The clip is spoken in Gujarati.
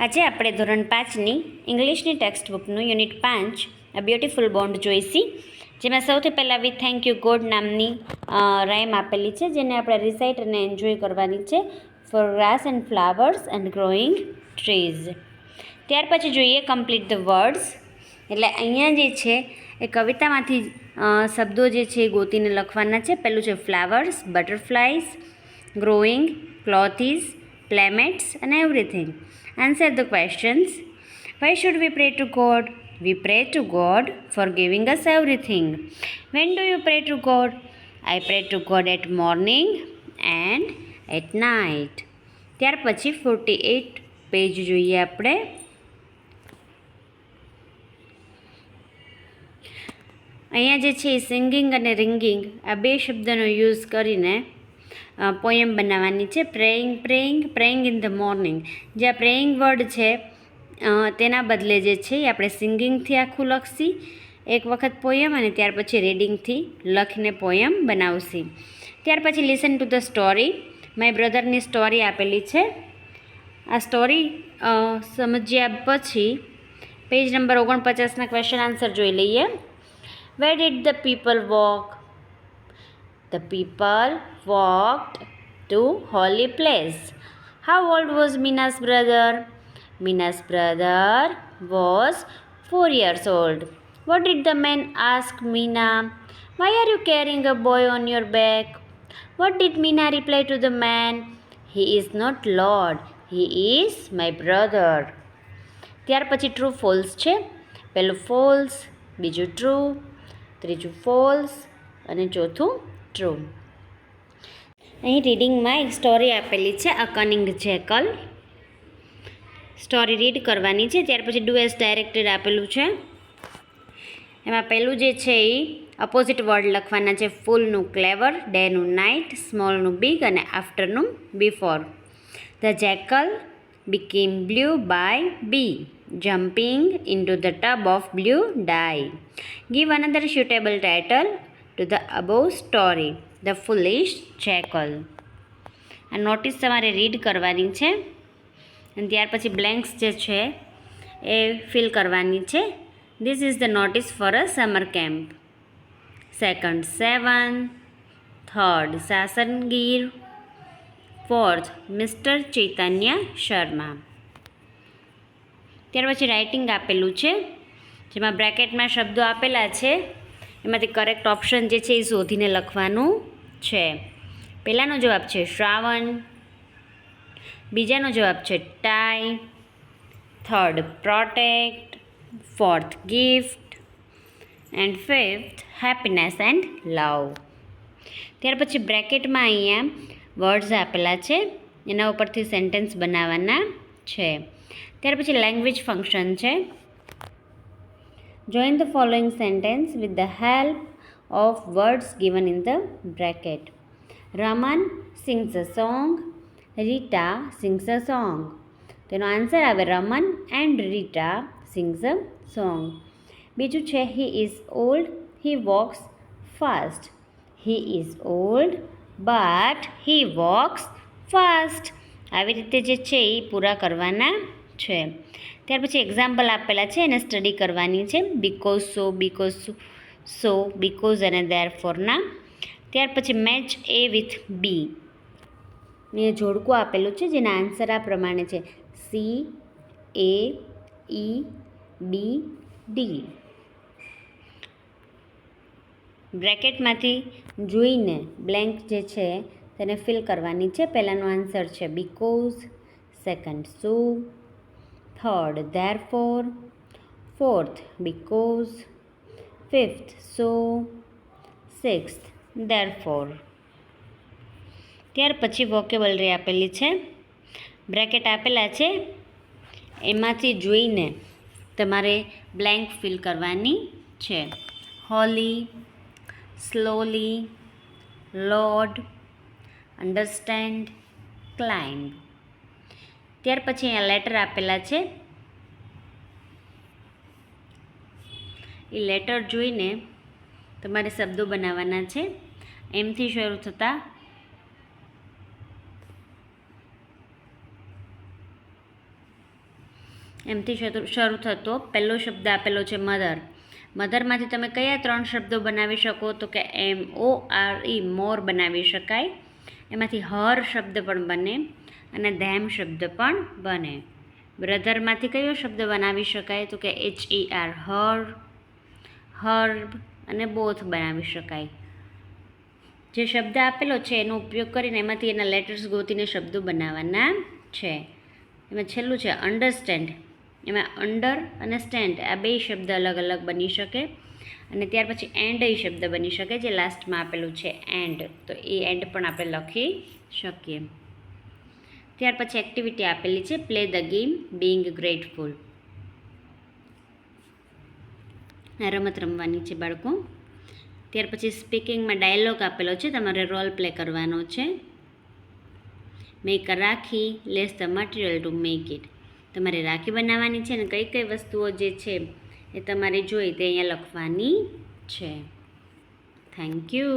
આજે આપણે ધોરણ 5ની ઇંગ્લિશની ટેક્સ્ટ બુકનું યુનિટ 5 અ બ્યુટીફુલ બોન્ડ જોઈશી, જેમાં સૌથી પહેલાં વી થેન્ક યુ ગોડ નામની રાઇમ આપેલી છે, જેને આપણે રિસાઇટ અને એન્જોય કરવાની છે. For grass and flowers and growing trees. ત્યાર પછી જોઈએ કમ્પ્લીટ ધ વર્ડ્સ. એટલે અહીંયા જે છે એ કવિતામાંથી શબ્દો જે છે એ ગોતીને લખવાના છે. પહેલું છે ફ્લાવર્સ, બટરફ્લાઇઝ, ગ્રોઈંગ, ક્લોથીઝ, પ્લેમેટ્સ અને everything. Answer the questions. Why should we pray to God? We pray to God for giving us everything. When do you pray to God? I pray to God at morning and at night. ત્યાર પછી 48 પેજ જોઈએ આપણે. અહીંયા જે છે સિંગિંગ અને રિંગિંગ આ બે શબ્દનો યુઝ કરીને પોયમ બનાવવાની છે. Praying in the morning. જે આ પ્રેઇંગ વર્ડ છે તેના બદલે જે છે એ આપણે સિંગિંગથી આખું લખશી એક વખત પોયમ, અને ત્યાર પછી રીડિંગથી લખીને પોયમ બનાવશી. ત્યાર પછી listen to the story. My બ્રધરની સ્ટોરી આપેલી છે. આ સ્ટોરી સમજ્યા પછી પેજ નંબર 49ના ક્વેશ્ચન આન્સર જોઈ લઈએ. Where did the people walk? The people walked to holy place. How old was Mina's brother? Mina's brother was 4 years old. What did the man ask Mina? Why are you carrying a boy on your back? What did Mina reply to the man? He is not Lord. He is my brother. ત્યાર પછી ટ્રુ ફોલ્સ છે. પહેલું ફોલ્સ, બીજું ટ્રુ, ત્રીજું ફોલ્સ અને ચોથું ટ્રુ. અહીં રીડિંગમાં એક સ્ટોરી આપેલી છે, અ કનિંગ જેકલ. સ્ટોરી રીડ કરવાની છે. ત્યાર પછી ડુ એઝ ડાયરેક્ટેડ આપેલું છે. એમાં પહેલું જે છે એ અપોઝિટ વર્ડ લખવાના છે. ફૂલનું ક્લેવર, ડેનું નાઇટ, સ્મોલનું બિગ અને આફ્ટરનું before. The jackal became blue by bee jumping into the tub of blue dye. Give another suitable title to the above story. The foolish jackal. આ નોટિસ તમારે રીડ કરવાની છે અને ત્યાર પછી બ્લેન્ક્સ જે છે એ ફિલ કરવાની છે. This is the notice for a summer camp. Second, 7. Third, Sasan Gir. Fourth, Mr. ચૈતન્ય શર્મા. ત્યાર પછી રાઇટિંગ આપેલું છે, જેમાં બ્રેકેટમાં શબ્દો આપેલા છે. એમાંથી કરેક્ટ ઓપ્શન જે છે એ શોધીને લખવાનું છે. પહેલાંનો જવાબ છે શ્રાવણ, બીજાનો જવાબ છે tie, third protect, fourth gift and fifth happiness and લવ. ત્યાર પછી બ્રેકેટમાં અહીંયા વર્ડ્સ આપેલા છે, એના ઉપરથી સેન્ટેન્સ બનાવવાના છે. ત્યાર પછી લેંગ્વેજ ફંક્શન છે. Join the following sentence with the help of words given in the bracket. Raman sings a song. Rita sings a song. તેનો આન્સર આવે Raman and Rita sings a song. બીજું છે he is old, he walks fast. He is old but he walks fast. આવી રીતે જે છે એ પૂરા કરવાના છે. ત્યાર પછી એક્ઝામ્પલ આપેલા છે, એને સ્ટડી કરવાની છે. બીકોઝ સો, બીકોઝ અને ધેરફોરના. ત્યાર પછી મેચ એ વિથ બી. ને જોડકું આપેલું છે, જેના આન્સર આ પ્રમાણે છે CAEDD. બ્રેકેટમાંથી જોઈને બ્લેન્ક જે છે તેને ફિલ કરવાની છે. પહેલાંનો આન્સર છે because, second so, third therefore, fourth because, fifth so, sixth therefore. ત્યાર પછી વોકેબલરી આપેલી છે. બ્રેકેટ આપેલા છે, એમાંથી જોઈને તમારે બ્લેન્ક ફિલ કરવાની છે. Holi, slowly, load, understand, climb. ત્યાર પછી અહીંયા લેટર આપેલા છે. એ લેટર જોઈને તમારે શબ્દો બનાવવાના છે. એમથી શરૂ થતા એમથી શરૂ થતો પહેલો શબ્દ આપેલો છે મધર. મધરમાંથી તમે કયા 3 શબ્દો બનાવી શકો? તો કે MORE મોર બનાવી શકાય. એમાંથી હર શબ્દ પણ બને અને ધેમ શબ્દ પણ બને. બ્રધરમાંથી કયો શબ્દ બનાવી શકાય? તો કે HER હર, હર્બ અને બોથ બનાવી શકાય. જે શબ્દ આપેલો છે એનો ઉપયોગ કરીને એમાંથી એના લેટર્સ ગોતીને શબ્દો બનાવવાના છે. એમાં છેલ્લું છે અન્ડરસ્ટેન્ડ. એમાં અંડર અને સ્ટેન્ડ આ 2 શબ્દ અલગ અલગ બની શકે. અને ત્યાર પછી એન્ડ એ શબ્દ બની શકે, જે લાસ્ટમાં આપેલું છે એન્ડ, તો એ એન્ડ પણ આપણે લખી શકીએ. ત્યાર પછી એક્ટિવિટી આપેલી છે play the game being grateful. આ રમત રમવાની છે બાળકો. ત્યાર પછી સ્પીકિંગમાં ડાયલોગ આપેલો છે, તમારે રોલ પ્લે કરવાનો છે. Make a rakhi, less the material to make it. તમારે રાખી બનાવવાની છે અને કઈ કઈ વસ્તુઓ જે છે એ તમારે જોઈ તે અહીંયા લખવાની છે. Thank you.